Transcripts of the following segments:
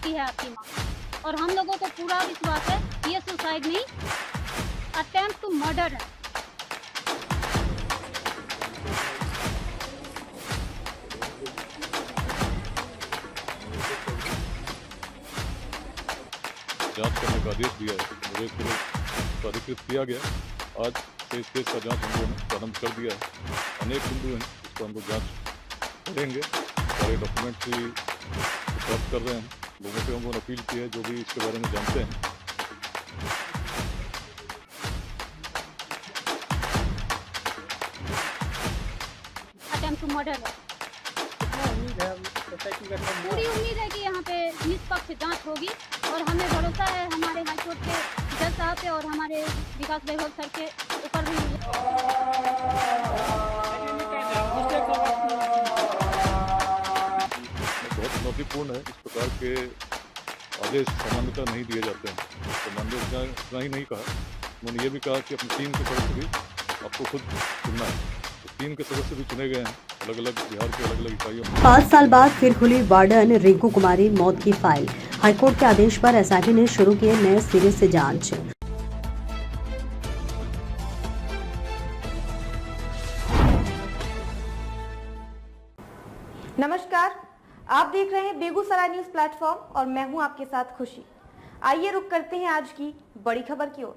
की है आपकी माँ, और हम लोगों को पूरा विश्वास है ये सुसाइड नहीं, अटेम्प्ट टू मर्डर है। जांच करने का आदेश दिया है, मुझे इसके लिए प्राधिकृत किया गया। आज से इस केस का जांच हम लोगों ने प्रारंभ कर दिया है। अनेक बिंदु हैं जिस पर हम लोग जाँच करेंगे। सारे डॉक्यूमेंट्स भी प्राप्त कर रहे हैं। लोगों से हम लोगों ने अपील की है जो भी इसके बारे में जानते हैं। अटेम्प्ट टू मर्डर है। पूरी उम्मीद है कि यहाँ पे निष्पक्ष जांच होगी, और हमें भरोसा है हमारे हाईकोर्ट के जज साहब पे और हमारे विकास वैभव सर के ऊपर भी। बहुत चुनौतीपूर्ण है। इस प्रकार के आदेश सामान्यतः नहीं दिए जाते हैं। तो माननीय इतना ही नहीं कहा, उन्होंने ये भी कहा कि अपनी टीम के सदस्य भी आपको खुद चुनना है। तो टीम के सदस्य भी चुने गए हैं अलग अलग बिहार के अलग अलग इकाइयों में। 5 साल बाद फिर खुली वार्डन रिंकू कुमारी मौत की फाइल। हाईकोर्ट के आदेश पर एसआईटी ने शुरू किए नए सिरे से जांच। नमस्कार, आप देख रहे हैं बेगूसराय न्यूज प्लेटफॉर्म और मैं हूं आपके साथ खुशी। आइए रुक करते हैं आज की बड़ी खबर की ओर।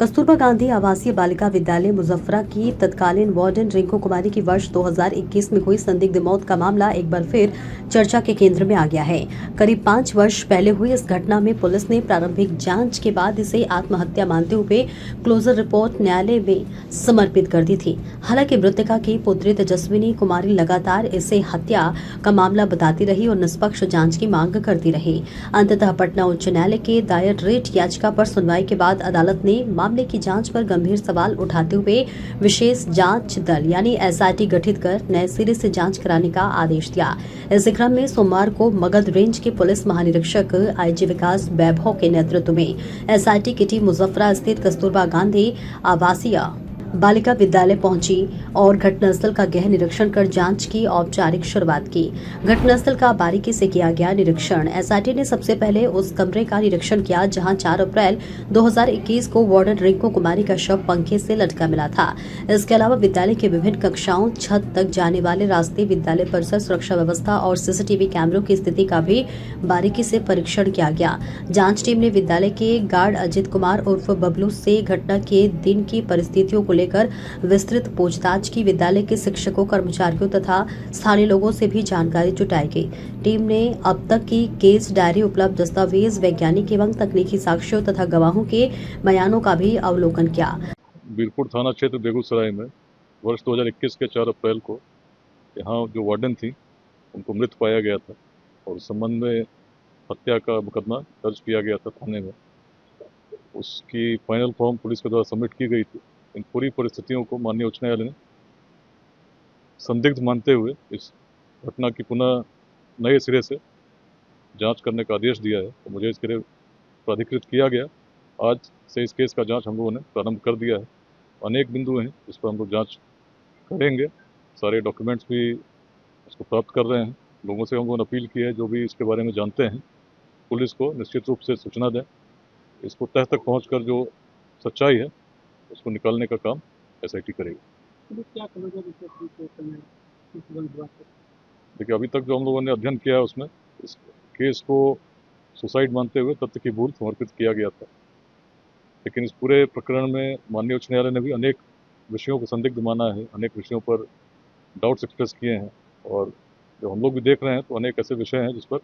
कस्तूरबा गांधी आवासीय बालिका विद्यालय मुजफ्फरा की तत्कालीन वार्डन रिंकू कुमारी की वर्ष 2021 में हुई संदिग्ध मौत का मामला एक बार फिर चर्चा के केंद्र में आ गया है। करीब 5 वर्ष पहले हुई इस घटना में पुलिस ने प्रारंभिक जांच के बाद इसे आत्महत्या मानते हुए क्लोजर रिपोर्ट न्यायालय में समर्पित कर दी थी। हालांकि मृतका की पुत्री तेजस्विनी कुमारी लगातार इसे हत्या का मामला बताती रही और निष्पक्ष जांच की मांग करती रही। अंततः पटना उच्च न्यायालय के दायर रिट याचिका पर सुनवाई के बाद अदालत ने मामले की जांच पर गंभीर सवाल उठाते हुए विशेष जांच दल यानी एसआईटी गठित कर नए सिरे से जांच कराने का आदेश दिया। इस क्रम में सोमवार को मगध रेंज के पुलिस महानिरीक्षक आईजी विकास वैभव के नेतृत्व में एसआईटी की टीम मुजफ्फरा स्थित कस्तूरबा गांधी आवासीय बालिका विद्यालय पहुंची और घटनास्थल का गहन निरीक्षण कर जांच की औपचारिक शुरुआत की। घटनास्थल का बारीकी से किया गया निरीक्षण। एसआईटी ने सबसे पहले उस कमरे का निरीक्षण किया जहां 4 अप्रैल 2021 को वार्डन रिंकू कुमारी का शव पंखे से लटका मिला था। इसके अलावा विद्यालय के विभिन्न कक्षाओं, छत तक जाने वाले रास्ते, विद्यालय परिसर, सुरक्षा व्यवस्था और सीसीटीवी कैमरों की स्थिति का भी बारीकी से परीक्षण किया गया। जांच टीम ने विद्यालय के गार्ड अजित कुमार उर्फ बबलू से घटना के दिन की परिस्थितियों को लेकर विस्तृत पूछताछ की। विद्यालय के शिक्षकों, कर्मचारियों तथा स्थानीय लोगों से भी जानकारी जुटाई गई। टीम ने अब तक की केस डायरी, उपलब्ध दस्तावेज, वैज्ञानिक एवं तकनीकी साक्ष्यों तथा गवाहों के बयानों का भी अवलोकन किया। वीरपुर थाना क्षेत्र बेगूसराय में वर्ष 2021 के 4 अप्रैल को यहाँ जो वार्डन थी उनको मृत पाया गया था और इस संबंध में हत्या का मुकदमा दर्ज किया गया था थाने में। उसकी फाइनल फॉर्म पुलिस के द्वारा सबमिट की गई थी। इन पूरी परिस्थितियों को माननीय उच्च न्यायालय ने संदिग्ध मानते हुए इस घटना की पुनः नए सिरे से जांच करने का आदेश दिया है। तो मुझे इसके लिए प्राधिकृत किया गया। आज से इस केस का जांच हम लोगों ने प्रारंभ कर दिया है। अनेक बिंदु हैं जिस पर हम लोग जांच करेंगे। सारे डॉक्यूमेंट्स भी उसको प्राप्त कर रहे हैं। लोगों से हम लोगों ने अपील की है जो भी इसके बारे में जानते हैं पुलिस को निश्चित रूप से सूचना दें। इसको तह तक पहुँचकर जो सच्चाई है उसको निकालने का काम एसआईटी करेगी। देखिए, अभी तक जो हम लोगों ने अध्ययन किया है उसमें इस केस को सुसाइड मानते हुए तथ्य की भूल समर्पित किया गया था। लेकिन इस पूरे प्रकरण में माननीय उच्च न्यायालय ने भी अनेक विषयों को संदिग्ध माना है, अनेक विषयों पर डाउट्स एक्सप्रेस किए हैं और जो हम लोग भी देख रहे हैं तो अनेक ऐसे विषय हैं जिस पर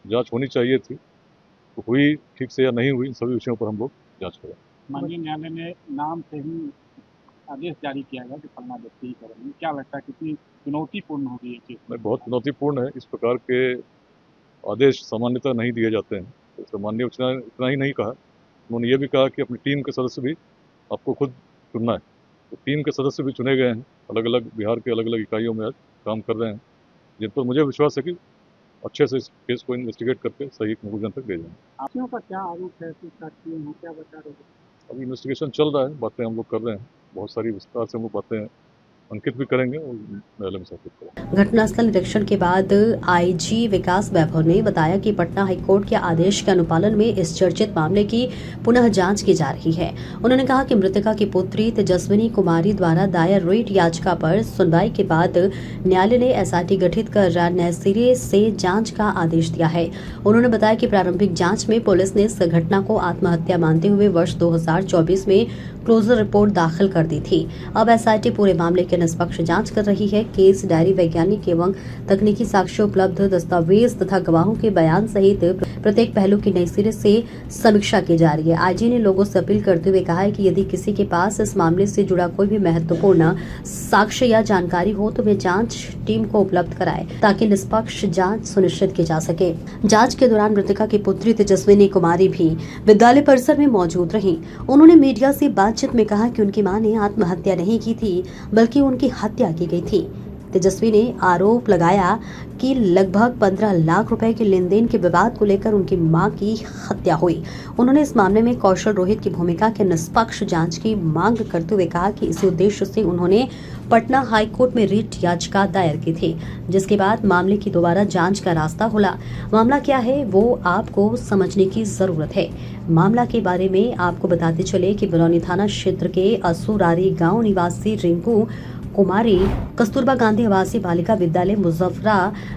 जांच होनी चाहिए थी, तो हुई ठीक से या नहीं हुई, इन सभी विषयों पर हम लोग जांच करें। माननीय न्यायालय ने नाम से ही आदेश जारी किया गया कि फलना व्यक्ति ही करेंगे। क्या लगता है कितनी चुनौतीपूर्ण होगी ये चीज? बहुत चुनौतीपूर्ण है। इस प्रकार के आदेश सामान्यतः नहीं दिए जाते हैं। तो माननीय उच्च न्यायालय इतना ही नहीं कहा, उन्होंने ये भी कहा कि अपनी टीम के सदस्य भी आपको खुद चुनना है। तो टीम के सदस्य भी चुने गए हैं अलग अलग बिहार के अलग अलग इकाइयों में आज काम कर रहे हैं, जिन पर मुझे विश्वास है कि अच्छे से इस केस को इन्वेस्टिगेट करके सही कंक्लूजन तक ले जाएंगे। आरोपियों का क्या आरोप है, क्या बता रहे हैं? अभी इन्वेस्टिगेशन चल रहा है, बातें हम लोग कर रहे हैं, बहुत सारी विस्तार से हम लोग बातें अंकित भी करेंगे और न्यायालय में स्थापित करेंगे। घटनास्थल निरीक्षण के बाद आईजी विकास वैभव ने बताया कि पटना हाईकोर्ट के आदेश के अनुपालन में इस चर्चित मामले की पुनः जांच की जा रही है। उन्होंने कहा कि मृतका की पुत्री तेजस्विनी कुमारी द्वारा दायर रिट याचिका पर सुनवाई के बाद न्यायालय ने एसआईटी गठित कर नए सिरे से जांच का आदेश दिया है। उन्होंने बताया कि प्रारंभिक जांच में पुलिस ने इस घटना को आत्महत्या मानते हुए वर्ष 2024 में क्लोजर रिपोर्ट दाखिल कर दी थी। अब एसआईटी पूरे मामले की निष्पक्ष जांच कर रही है। केस डायरी, वैज्ञानिक एवं तकनीकी साक्ष्य, उपलब्ध दस्तावेज तथा गवाहों के बयान सहित प्रत्येक पहलू की नई सिरे से समीक्षा की जा रही है। आईजी ने लोगों से अपील करते हुए कहा है कि यदि किसी के पास इस मामले से जुड़ा कोई भी महत्वपूर्ण साक्ष्य या जानकारी हो तो वे जांच टीम को उपलब्ध कराए ताकि निष्पक्ष जांच सुनिश्चित की जा सके। जांच के दौरान मृतका की पुत्री तेजस्विनी कुमारी भी विद्यालय परिसर में मौजूद रहीं। उन्होंने मीडिया से बातचीत में कहा कि उनकी मां ने आत्महत्या नहीं की थी बल्कि उनकी हत्या की गई थी। तेजस्वी ने आरोप लगाया कि लगभग 15 लाख रुपए के लेन देन के विवाद को लेकर उनकी मां की हत्या हुई। उन्होंने इस मामले में कौशल रोहित की भूमिका के निष्पक्ष जांच की मांग करते हुए कहा कि इसी उद्देश्य से उन्होंने पटना हाई कोर्ट में रिट याचिका दायर की थी, जिसके बाद मामले की दोबारा जांच का रास्ता खुला। मामला क्या है वो आपको समझने की जरूरत है। मामला के बारे में आपको बताते चले कि बरौनी थाना क्षेत्र के असुरारी गांव निवासी रिंकू कुमारी कस्तूरबा गांधी आवासीय बालिका विद्यालय मुजफ्फरा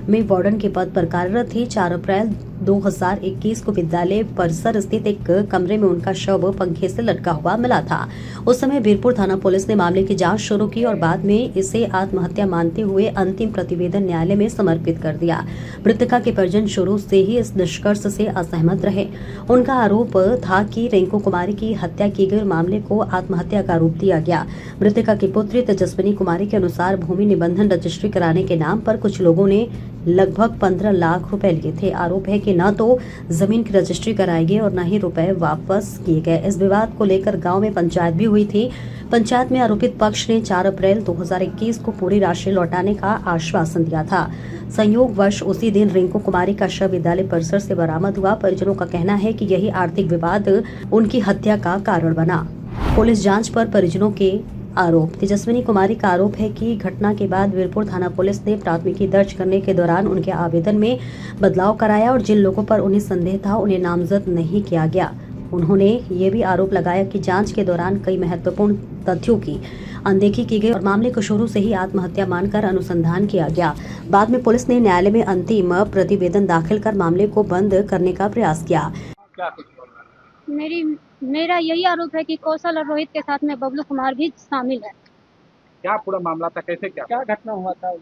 में वार्डन के पद पर कार्यरत थी। 4 अप्रैल 2021 को विद्यालय परिसर स्थित एक कमरे में उनका शव पंखे से लटका हुआ मिला था। उस समय वीरपुर थाना पुलिस ने मामले की जांच शुरू की और बाद में इसे आत्महत्या मानते हुए अंतिम प्रतिवेदन न्यायालय में समर्पित कर दिया। मृतका के परिजन शुरू से ही इस निष्कर्ष से असहमत रहे। उनका आरोप था कि रिंकू कुमारी की हत्या की गई और मामले को आत्महत्या का आरोप दिया गया। मृतका की पुत्री तेजस्विनी कुमारी के अनुसार भूमि निबंधन रजिस्ट्री कराने के नाम पर कुछ लोगों ने लगभग 15 लाख रुपए लिए थे। आरोप है कि न तो जमीन की रजिस्ट्री कराई गई और न ही रुपए वापस किए गए। इस विवाद को लेकर गांव में पंचायत भी हुई थी। पंचायत में आरोपित पक्ष ने 4 अप्रैल 2021 को पूरी राशि लौटाने का आश्वासन दिया था। संयोगवश उसी दिन रिंकू कुमारी का शव विद्यालय परिसर से बरामद हुआ। परिजनों का कहना है कि यही आर्थिक विवाद उनकी हत्या का कारण बना। पुलिस जांच पर परिजनों के आरोप। तेजस्विनी कुमारी का आरोप है कि घटना के बाद वीरपुर थाना पुलिस ने प्राथमिकी दर्ज करने के दौरान उनके आवेदन में बदलाव कराया और जिन लोगों पर उन्हें संदेह था उन्हें नामजद नहीं किया गया। उन्होंने ये भी आरोप लगाया कि जांच के दौरान कई महत्वपूर्ण तथ्यों की अनदेखी की गई और मामले को शुरू से ही आत्महत्या मानकर अनुसंधान किया गया। बाद में पुलिस ने न्यायालय में अंतिम प्रतिवेदन दाखिल कर मामले को बंद करने का प्रयास किया। मेरा यही आरोप है कि कौशल और रोहित के साथ में बबलू कुमार भी शामिल है। क्या पूरा मामला था, कैसे क्या घटना हुआ था?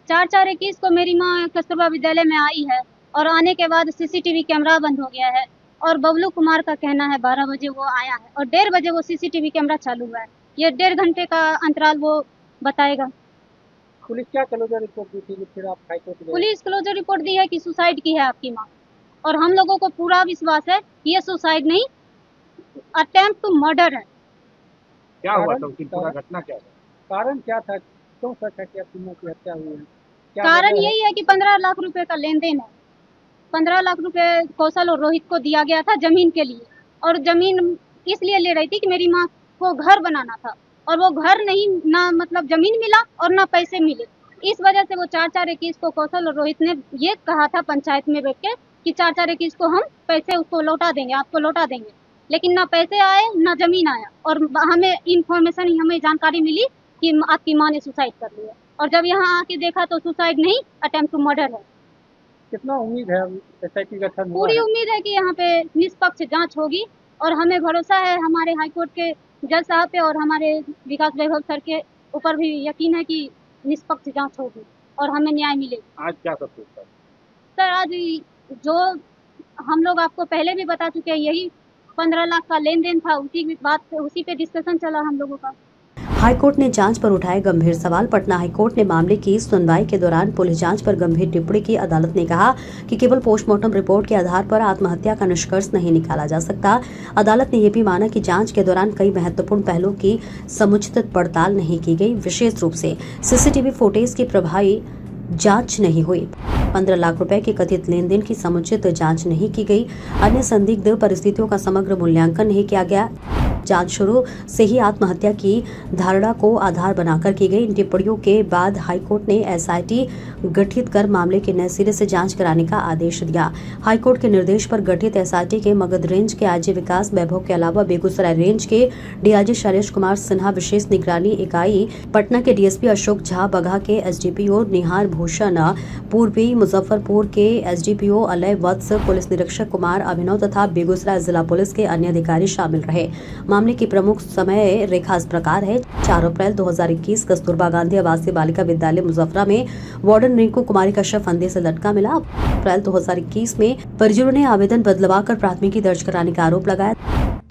4/4/21 को मेरी माँ कस्तूरबा विद्यालय में आई है और आने के बाद सीसीटीवी कैमरा बंद हो गया है और बबलू कुमार का कहना है 12 बजे वो आया है और 1:30 बजे वो सीसीटीवी कैमरा चालू हुआ है। ये 1.5 घंटे का अंतराल वो बताएगा। पुलिस क्या क्लोजर रिपोर्ट दी थी? फिर आप हाईकोर्ट गए? पुलिस क्लोजर रिपोर्ट दी है कि सुसाइड की है आपकी माँ और हम लोगों को पूरा विश्वास है कि ये सुसाइड नहीं, अटेम्प्ट टू मर्डर है। क्या हुआ था? उसकी पूरा घटना क्या था? कारण क्या था? क्यों शक है कि आपकी मां की हत्या हुई है? कारण यही है कि 15 लाख रुपए का लेन देन है। 15 लाख रुपए कौशल और रोहित को दिया गया था जमीन के लिए और जमीन इसलिए ले रही थी कि मेरी माँ को घर बनाना था और वो घर नहीं, ना मतलब जमीन मिला और ना पैसे मिले। इस वजह से वो 4/4/21 को कौशल और रोहित ने ये कहा था पंचायत में बैठ के कि 4/4/21 को हम पैसे उसको लौटा देंगे, आपको लौटा देंगे, लेकिन ना पैसे आए ना जमीन आया और हमें इंफॉर्मेशन, हमें जानकारी मिली कि आपकी माँ ने सुसाइड कर लिया और जब यहाँ आके देखा तो सुसाइड नहीं, अटेम्प्ट टू मर्डर है। कितना उम्मीद है एसआईटी गठन? पूरी उम्मीद है कि यहाँ पे निष्पक्ष जांच होगी और हमें भरोसा है हमारे हाईकोर्ट के जज साहब पे और हमारे विकास वैभव सर के ऊपर भी यकीन है कि निष्पक्ष जांच होगी और हमें न्याय मिलेगा। आज क्या सब कुछ सर, आज जो हम लोग आपको पहले भी बता चुके हैं, यही 15 लाख का लेन देन था, उसी पे डिस्कशन चला हम लोगों का। हाईकोर्ट ने जांच पर उठाए गंभीर सवाल। पटना हाईकोर्ट ने मामले की सुनवाई के दौरान पुलिस जांच पर गंभीर टिप्पणी की। अदालत ने कहा कि केवल पोस्टमार्टम रिपोर्ट के आधार पर आत्महत्या का निष्कर्ष नहीं निकाला जा सकता। अदालत ने यह भी माना कि जांच के दौरान कई महत्वपूर्ण पहलुओं की समुचित पड़ताल नहीं की गई। विशेष रूप से सीसीटीवी फुटेज की प्रभावी जांच नहीं हुई। 15 लाख रुपए के कथित लेन देन की समुचित जांच नहीं की गई। अन्य संदिग्ध परिस्थितियों का समग्र मूल्यांकन नहीं किया गया। जांच शुरू से ही आत्महत्या की धारणा को आधार बनाकर की गई इन टिप्पणियों के बाद हाईकोर्ट ने एसआईटी गठित कर मामले की नए सिरे से जांच कराने का आदेश दिया। हाईकोर्ट के निर्देश पर गठित एसआईटी के मगध रेंज के आईजी विकास वैभव के अलावा बेगूसराय रेंज के डीआईजी शैलेश कुमार सिन्हा, विशेष निगरानी इकाई पटना के डीएसपी अशोक झा, बगहा के एसडीपीओ निहार भूषण, पूर्वी मुजफ्फरपुर के एसडीपीओ अलय वत्स, पुलिस निरीक्षक कुमार अभिनव तथा बेगूसराय जिला पुलिस के अन्य अधिकारी शामिल रहे। मामले की प्रमुख समय रेखा इस प्रकार है। 4 अप्रैल 2021 कस्तूरबा गांधी आवासीय बालिका विद्यालय मुजफ्फरा में वार्डन रिंकू कुमारी का शव फंदे से लटका मिला। अप्रैल 2021 में परिजनों ने आवेदन बदलवाकर प्राथमिकी दर्ज कराने का आरोप लगाया।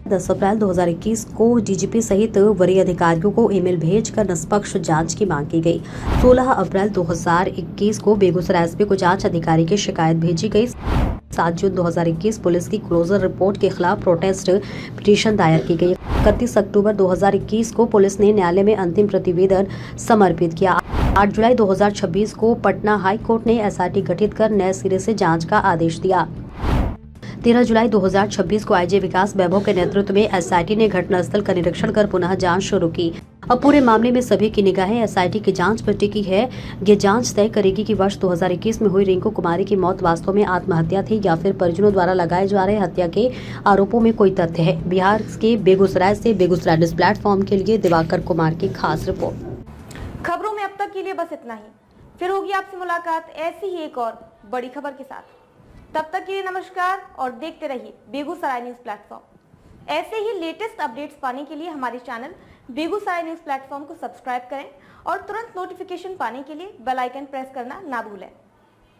10 अप्रैल 2021 को डीजीपी सहित वरीय अधिकारियों को ईमेल भेजकर निष्पक्ष जांच की मांग की गई। 16 अप्रैल 2021 को बेगूसराय एसपी को जांच अधिकारी की शिकायत भेजी गई। 7 जून 2021 पुलिस की क्लोजर रिपोर्ट के खिलाफ प्रोटेस्ट पिटीशन दायर की गई। 31 अक्टूबर 2021 को पुलिस ने न्यायालय में अंतिम प्रतिवेदन समर्पित किया। 8 जुलाई 2026 को पटना हाई कोर्ट ने एसआईटी गठित कर नए सिरे से जांच का आदेश दिया। 13 जुलाई 2026 को आईजी विकास वैभव के नेतृत्व में एसआईटी ने घटनास्थल का निरीक्षण कर पुनः जांच शुरू की। अब पूरे मामले में सभी की निगाहें एसआईटी की जांच पर टिकी है। ये जांच तय करेगी कि वर्ष 2021 में हुई रिंकू कुमारी की मौत वास्तव में आत्महत्या थी या फिर परिजनों द्वारा लगाए जा रहे हत्या के आरोपों में कोई तथ्य है। बिहार के बेगूसराय से बेगूसराय न्यूज प्लेटफॉर्म के लिए दिवाकर कुमार की खास रिपोर्ट। खबरों में अब तक के लिए बस इतना ही। फिर होगी आपसे मुलाकात ऐसी ही एक और बड़ी खबर के साथ। तब तक के लिए नमस्कार और देखते रहिए बेगूसराय न्यूज प्लेटफॉर्म। ऐसे ही लेटेस्ट अपडेट्स पाने के लिए हमारे चैनल बेगूसराय न्यूज प्लेटफॉर्म को सब्सक्राइब करें और तुरंत नोटिफिकेशन पाने के लिए बेल आइकन प्रेस करना ना भूलें।